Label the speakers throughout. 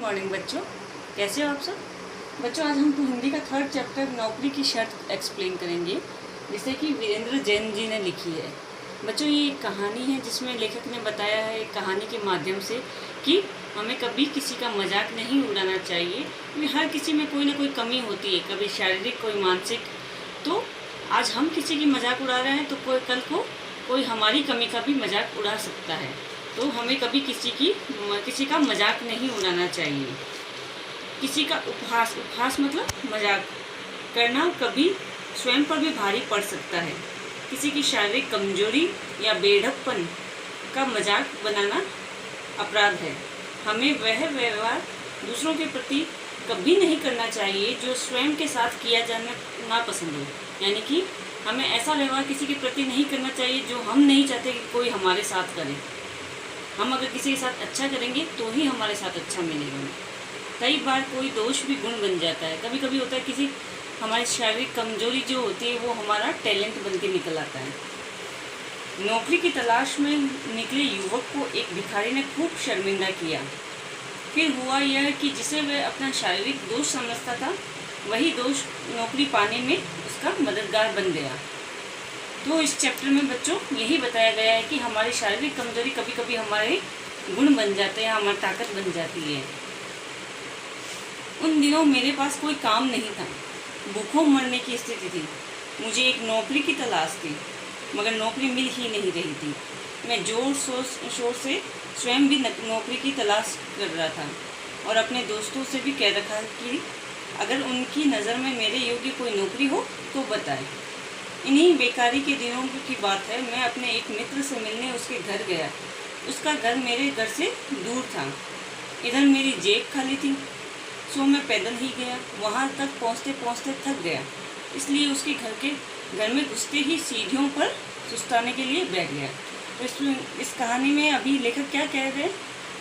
Speaker 1: Morning बच्चों, कैसे हो आप सब। बच्चों आज हम हिंदी का 3rd चैप्टर नौकरी की शर्त एक्सप्लेन करेंगे, जिसे कि वीरेंद्र जैन जी ने लिखी है। बच्चों ये एक कहानी है जिसमें लेखक ने बताया है एक कहानी के माध्यम से कि हमें कभी किसी का मजाक नहीं उड़ाना चाहिए, क्योंकि हर किसी में कोई ना कोई कमी होती है, कभी शारीरिक कोई मानसिक। तो आज हम किसी की मजाक उड़ा रहे हैं तो कल को कोई हमारी कमी का भी मजाक उड़ा सकता है। तो हमें कभी किसी का मजाक नहीं उड़ाना चाहिए। किसी का उपहास मतलब मजाक करना कभी स्वयं पर भी भारी पड़ सकता है। किसी की शारीरिक कमजोरी या बेढपन का मजाक बनाना अपराध है। हमें वह व्यवहार दूसरों के प्रति कभी नहीं करना चाहिए जो स्वयं के साथ किया जाना नापसंद हो। यानी कि हमें ऐसा व्यवहार किसी के प्रति नहीं करना चाहिए जो हम नहीं चाहते कि कोई हमारे साथ करे। हम अगर किसी के साथ अच्छा करेंगे तो ही हमारे साथ अच्छा मिलेगा। कई बार कोई दोष भी गुण बन जाता है। कभी कभी होता है किसी हमारी शारीरिक कमजोरी जो होती है वो हमारा टैलेंट बन के निकल आता है। नौकरी की तलाश में निकले युवक को एक भिखारी ने खूब शर्मिंदा किया। फिर हुआ यह कि जिसे वह अपना शारीरिक दोष समझता था वही दोष नौकरी पाने में उसका मददगार बन गया। तो इस चैप्टर में बच्चों यही बताया गया है कि हमारी शारीरिक कमजोरी कभी कभी हमारे गुण बन जाते हैं, हमारी ताकत बन जाती है। उन दिनों मेरे पास कोई काम नहीं था, भूखों मरने की स्थिति थी। मुझे एक नौकरी की तलाश थी, मगर नौकरी मिल ही नहीं रही थी। मैं जोर शोर से स्वयं भी नौकरी की तलाश कर रहा था और अपने दोस्तों से भी कह रखा कि अगर उनकी नज़र में मेरे योग्य कोई नौकरी हो तो बताएं। इन्हीं बेकारी के दिनों की बात है। मैं अपने एक मित्र से मिलने उसके घर गया। उसका घर मेरे घर से दूर था। इधर मेरी जेब खाली थी, सो मैं पैदल ही गया। वहाँ तक पहुँचते पहुँचते थक गया, इसलिए उसके घर में घुसते ही सीढ़ियों पर सुस्ताने के लिए बैठ गया। तो इस कहानी में अभी लेखक क्या कह रहे हैं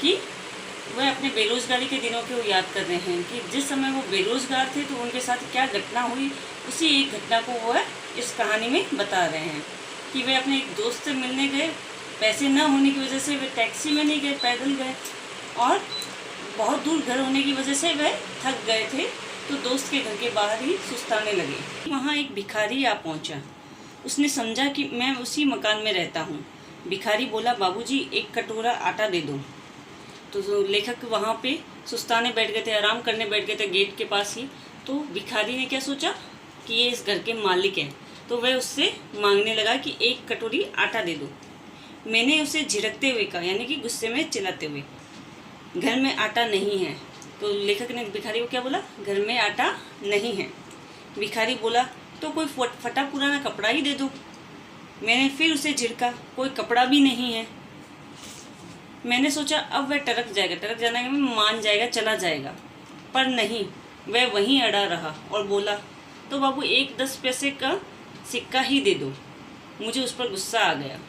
Speaker 1: कि वह अपने बेरोजगारी के दिनों को याद कर रहे हैं कि जिस समय वो बेरोजगार थे तो उनके साथ क्या घटना हुई। उसी एक घटना को वह इस कहानी में बता रहे हैं कि वे अपने एक दोस्त से मिलने गए। पैसे न होने की वजह से वे टैक्सी में नहीं गए, पैदल गए, और बहुत दूर घर होने की वजह से वह थक गए थे तो दोस्त के घर के बाहर ही सुस्ताने लगे। वहाँ एक भिखारी आ पहुँचा। उसने समझा कि मैं उसी मकान में रहता हूँ। भिखारी बोला, बाबूजी एक कटोरा आटा दे दो। तो लेखक वहाँ पे सुस्ताने बैठ गए थे, आराम करने बैठ गए थे गेट के पास ही। तो भिखारी ने क्या सोचा कि ये इस घर के मालिक हैं, तो वह उससे मांगने लगा कि एक कटोरी आटा दे दो। मैंने उसे झिड़कते हुए कहा, यानी कि गुस्से में चिल्लाते हुए, घर में आटा नहीं है। तो लेखक ने भिखारी को क्या बोला, घर में आटा नहीं है। भिखारी बोला, तो कोई फटा पुराना कपड़ा ही दे दो। मैंने फिर उसे झिड़का, कोई कपड़ा भी नहीं है। मैंने सोचा अब वह टरक जाने में मान जाएगा, चला जाएगा, पर नहीं, वह वहीं अड़ा रहा और बोला, तो बाबू एक 10 पैसे का सिक्का ही दे दो। मुझे उस पर गुस्सा आ गया।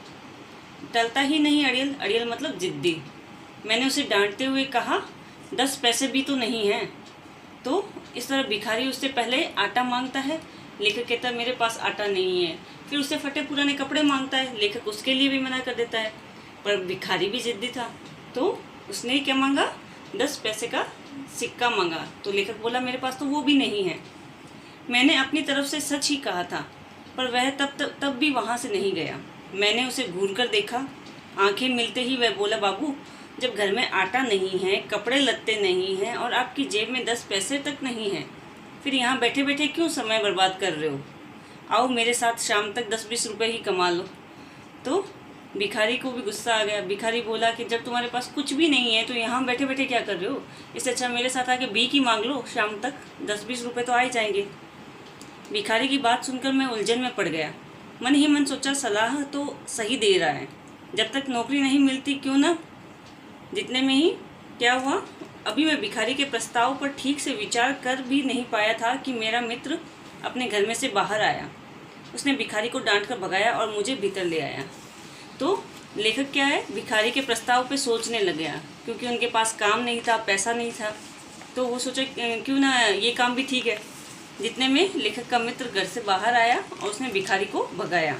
Speaker 1: टलता ही नहीं अड़ियल मतलब जिद्दी। मैंने उसे डांटते हुए कहा, 10 पैसे भी तो नहीं हैं। तो इस तरह भिखारी उससे पहले आटा मांगता है। लेखक कहता है मेरे पास आटा नहीं है। फिर उससे फटे पुराने कपड़े मांगता है। लेखक उसके लिए भी मना कर देता है, पर भिखारी भी जिद्दी था तो उसने क्या मांगा, 10 पैसे का सिक्का मांगा। तो लेखक बोला मेरे पास तो वो भी नहीं है। मैंने अपनी तरफ से सच ही कहा था, पर वह तब भी वहाँ से नहीं गया। मैंने उसे घूर कर देखा। आंखें मिलते ही वह बोला, बाबू जब घर में आटा नहीं है, कपड़े लत्ते नहीं हैं और आपकी जेब में 10 पैसे तक नहीं है, फिर यहाँ बैठे बैठे क्यों समय बर्बाद कर रहे हो। आओ मेरे साथ शाम तक 10-20 रुपये ही कमा लो। तो भिखारी को भी गुस्सा आ गया। भिखारी बोला कि जब तुम्हारे पास कुछ भी नहीं है तो यहाँ बैठे बैठे क्या कर रहे हो, इससे अच्छा मेरे साथ आके भीख ही मांग लो, शाम तक 10-20 रुपये तो आ ही जाएंगे। भिखारी की बात सुनकर मैं उलझन में पड़ गया। मन ही मन सोचा, सलाह तो सही दे रहा है, जब तक नौकरी नहीं मिलती क्यों ना। जितने में ही क्या हुआ, अभी मैं भिखारी के प्रस्ताव पर ठीक से विचार कर भी नहीं पाया था कि मेरा मित्र अपने घर में से बाहर आया। उसने भिखारी को डांट कर भगाया और मुझे भीतर ले आया। तो लेखक क्या है, भिखारी के प्रस्ताव पे सोचने लग गया, क्योंकि उनके पास काम नहीं था, पैसा नहीं था, तो वो सोचा क्यों ना ये काम भी ठीक है। जितने में लेखक का मित्र घर से बाहर आया और उसने भिखारी को भगाया।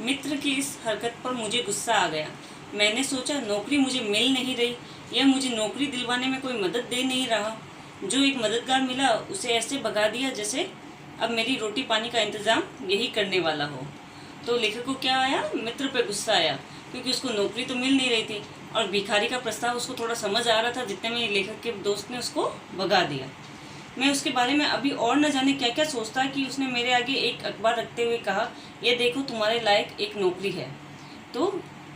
Speaker 1: मित्र की इस हरकत पर मुझे गुस्सा आ गया। मैंने सोचा नौकरी मुझे मिल नहीं रही, यह मुझे नौकरी दिलवाने में कोई मदद दे नहीं रहा। जो एक मददगार मिला उसे ऐसे भगा दिया जैसे अब मेरी रोटी पानी का इंतज़ाम यही करने वाला हो। तो लेखक को क्या आया, मित्र पे गुस्सा आया, क्योंकि उसको नौकरी तो मिल नहीं रही थी और भिखारी का प्रस्ताव उसको थोड़ा समझ आ रहा था, जितने में लेखक के दोस्त ने उसको भगा दिया। मैं उसके बारे में अभी और न जाने क्या क्या सोचता कि उसने मेरे आगे एक अखबार रखते हुए कहा, ये देखो तुम्हारे लायक एक नौकरी है। तो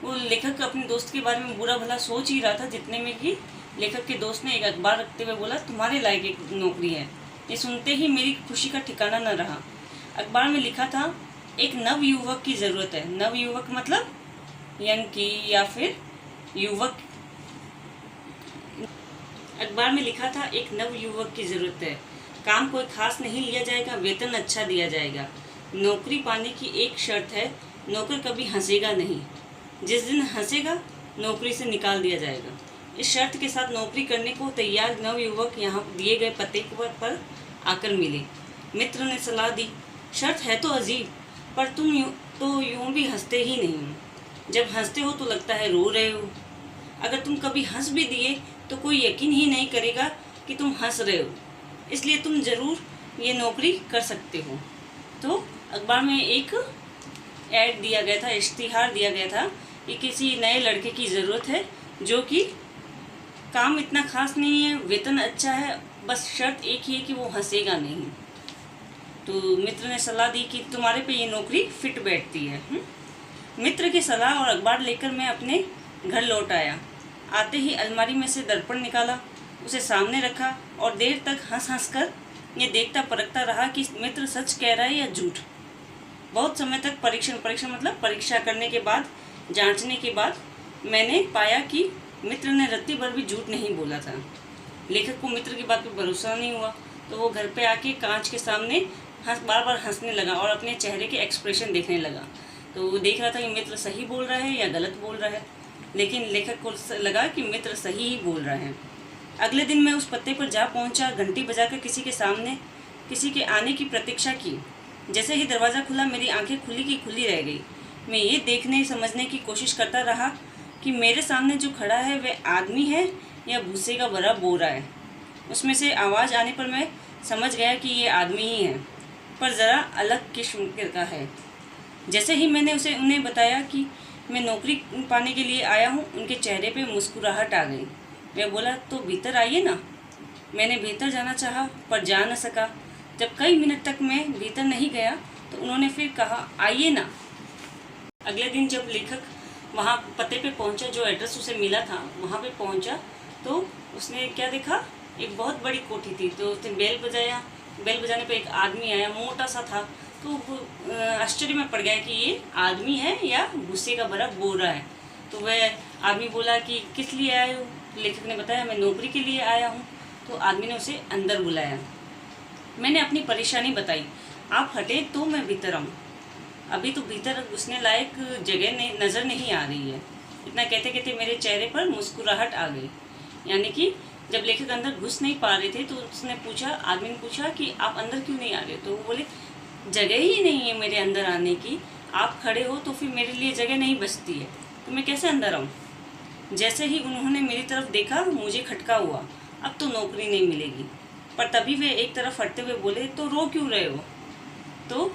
Speaker 1: वो लेखक अपने दोस्त के बारे में बुरा भला सोच ही रहा था, जितने में कि लेखक के दोस्त ने एक अखबार रखते हुए बोला, तुम्हारे लायक एक नौकरी है। ये सुनते ही मेरी खुशी का ठिकाना न रहा। अखबार में लिखा था, एक नव युवक की ज़रूरत है। नव युवक मतलब यंग की या फिर युवक। अखबार में लिखा था, एक नव युवक की ज़रूरत है। काम कोई खास नहीं लिया जाएगा, वेतन अच्छा दिया जाएगा। नौकरी पाने की एक शर्त है, नौकर कभी हंसेगा नहीं। जिस दिन हंसेगा नौकरी से निकाल दिया जाएगा। इस शर्त के साथ नौकरी करने को तैयार नवयुवक यहाँ दिए गए पते पर आकर मिले। मित्र ने सलाह दी, शर्त है तो अजीब, पर तुम यूँ भी हंसते ही नहीं हो। जब हंसते हो तो लगता है रो रहे हो। अगर तुम कभी हंस भी दिए तो कोई यकीन ही नहीं करेगा कि तुम हंस रहे हो, इसलिए तुम ज़रूर ये नौकरी कर सकते हो। तो अखबार में एक ऐड दिया गया था, इश्तिहार दिया गया था कि किसी नए लड़के की ज़रूरत है जो कि काम इतना खास नहीं है, वेतन अच्छा है, बस शर्त एक ही है कि वो हंसेगा नहीं। तो मित्र ने सलाह दी कि तुम्हारे पे ये नौकरी फिट बैठती है। मित्र की सलाह और अखबार लेकर मैं अपने घर लौट आया। आते ही अलमारी में से दर्पण निकाला, उसे सामने रखा और देर तक हंस हंस कर ये देखता परखता रहा कि मित्र सच कह रहा है या झूठ। बहुत समय तक परीक्षण मतलब परीक्षा करने के बाद, जांचने के बाद मैंने पाया कि मित्र ने रत्ती भर भी झूठ नहीं बोला था। लेखक को मित्र की बात पर भरोसा नहीं हुआ, तो वो घर पे आके कांच के सामने बार बार हंसने लगा और अपने चेहरे के एक्सप्रेशन देखने लगा। तो वो देख रहा था कि मित्र सही बोल रहा है या गलत बोल रहा है, लेकिन लेखक को लगा कि मित्र सही ही बोल रहा है। अगले दिन मैं उस पत्ते पर जा पहुंचा, घंटी बजाकर किसी के सामने किसी के आने की प्रतीक्षा की। जैसे ही दरवाज़ा खुला मेरी आंखें खुली की खुली रह गई। मैं ये देखने समझने की कोशिश करता रहा कि मेरे सामने जो खड़ा है वह आदमी है या भूसे का भरा बोरा है। उसमें से आवाज़ आने पर मैं समझ गया कि ये आदमी ही है, पर ज़रा अलग किस्म का है। जैसे ही मैंने उन्हें बताया कि मैं नौकरी पाने के लिए आया हूँ, उनके चेहरे पे मुस्कुराहट आ गई। वह बोला, तो भीतर आइए ना। मैंने भीतर जाना चाहा पर जा न सका। जब कई मिनट तक मैं भीतर नहीं गया तो उन्होंने फिर कहा, आइए ना। अगले दिन जब लेखक वहाँ पते पे पहुँचा, जो एड्रेस उसे मिला था वहाँ पे पहुँचा, तो उसने क्या देखा, एक बहुत बड़ी कोठी थी। तो उसने बेल बजाया। बेल बजाने पे एक आदमी आया, मोटा सा था। तो वो आश्चर्य में पड़ गया कि ये आदमी है या भूसे का भरा बोरा है। तो वह आदमी बोला कि किस लिए आए हो। लेखक ने बताया, मैं नौकरी के लिए आया हूँ। तो आदमी ने उसे अंदर बुलाया। मैंने अपनी परेशानी बताई। आप हटे तो मैं भीतर आऊँ। अभी तो भीतर घुसने लायक जगह नज़र नहीं आ रही है। इतना कहते कहते मेरे चेहरे पर मुस्कुराहट आ गई। यानी कि जब लेखक अंदर घुस नहीं पा रहे थे तो उसने पूछा, आदमी ने पूछा कि आप अंदर क्यों नहीं आ रहे। तो वो बोले, जगह ही नहीं है मेरे अंदर आने की। आप खड़े हो तो फिर मेरे लिए जगह नहीं बचती है, तो मैं कैसे अंदर आऊँ। जैसे ही उन्होंने मेरी तरफ देखा मुझे खटका हुआ, अब तो नौकरी नहीं मिलेगी। पर तभी वे एक तरफ हटते हुए बोले, तो रो क्यों रहे हो। तो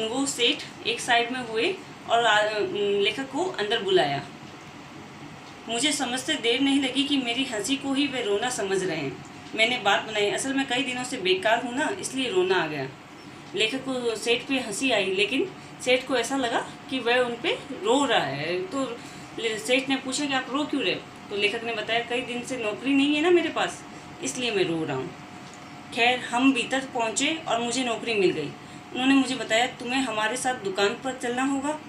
Speaker 1: वो सेठ एक साइड में हुए और लेखक को अंदर बुलाया। मुझे समझते देर नहीं लगी कि मेरी हंसी को ही वे रोना समझ रहे हैं। मैंने बात बनाई, असल में कई दिनों से बेकार हूँ ना, इसलिए रोना आ गया। लेखक को सेठ पे हंसी आई, लेकिन सेठ को ऐसा लगा कि वह उन पे रो रहा है। तो सेठ ने पूछा कि आप रो क्यों रहे हो। तो लेखक ने बताया, कई दिन से नौकरी नहीं है ना मेरे पास, इसलिए मैं रो रहा हूँ। खैर, हम भीतर पहुँचे और मुझे नौकरी मिल गई। उन्होंने मुझे बताया, तुम्हें हमारे साथ दुकान पर चलना होगा,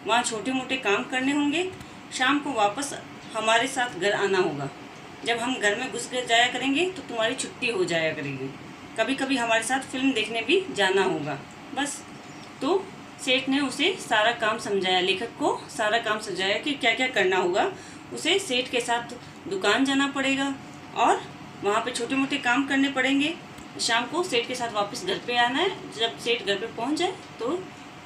Speaker 1: वहाँ छोटे मोटे काम करने होंगे, शाम को वापस हमारे साथ घर आना होगा। जब हम घर में घुस जाया करेंगे तो तुम्हारी छुट्टी हो जाया करेगी। कभी कभी हमारे साथ फिल्म देखने भी जाना होगा, बस। तो सेठ ने उसे सारा काम समझाया, लेखक को सारा काम समझाया कि क्या क्या करना होगा। उसे सेठ के साथ दुकान जाना पड़ेगा और वहाँ पे छोटे मोटे काम करने पड़ेंगे। शाम को सेठ के साथ वापस घर पे आना है। जब सेठ घर पे पहुँच जाए तो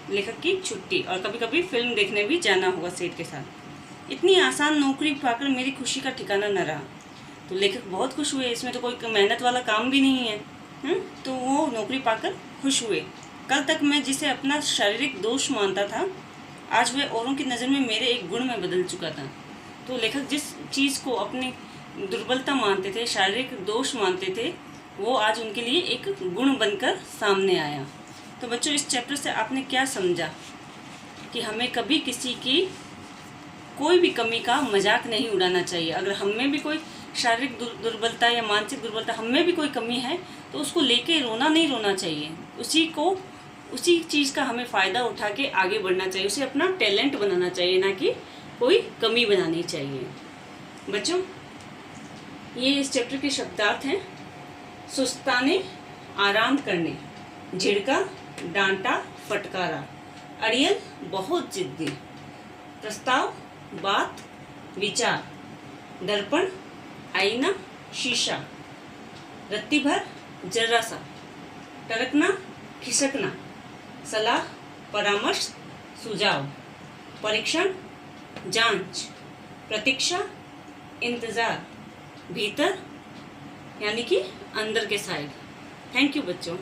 Speaker 1: लेखक की छुट्टी, और कभी कभी फिल्म देखने भी जाना होगा सेठ के साथ। इतनी आसान नौकरी पाकर मेरी खुशी का ठिकाना न रहा। तो लेखक बहुत खुश हुए, इसमें तो कोई मेहनत वाला काम भी नहीं है। तो वो नौकरी पाकर खुश हुए। कल तक मैं जिसे अपना शारीरिक दोष मानता था, आज वह औरों की नज़र में मेरे एक गुण में बदल चुका था। तो लेखक जिस चीज़ को अपनी दुर्बलता मानते थे, शारीरिक दोष मानते थे, वो आज उनके लिए एक गुण बनकर सामने आया। तो बच्चों, इस चैप्टर से आपने क्या समझा कि हमें कभी किसी की कोई भी कमी का मजाक नहीं उड़ाना चाहिए। अगर हम में भी कोई शारीरिक दुर्बलता या मानसिक दुर्बलता, हम में भी कोई कमी है, तो उसको लेके रोना नहीं रोना चाहिए। उसी चीज़ का हमें फ़ायदा उठा के आगे बढ़ना चाहिए, उसे अपना टैलेंट बनाना चाहिए, ना कि कोई कमी बनानी चाहिए। बच्चों, ये इस चैप्टर के शब्दार्थ हैं। सुस्ताने, आराम करने, झिड़का, डांटा, फटकारा, अड़ियल, बहुत जिद्दी, प्रस्ताव, बात, विचार, दर्पण, आईना, शीशा, रत्ती भर, जरा सा, टरकना, खिसकना, सलाह, परामर्श, सुझाव, परीक्षण, जांच, प्रतीक्षा, इंतज़ार, भीतर यानी कि अंदर के साइड। थैंक यू बच्चों।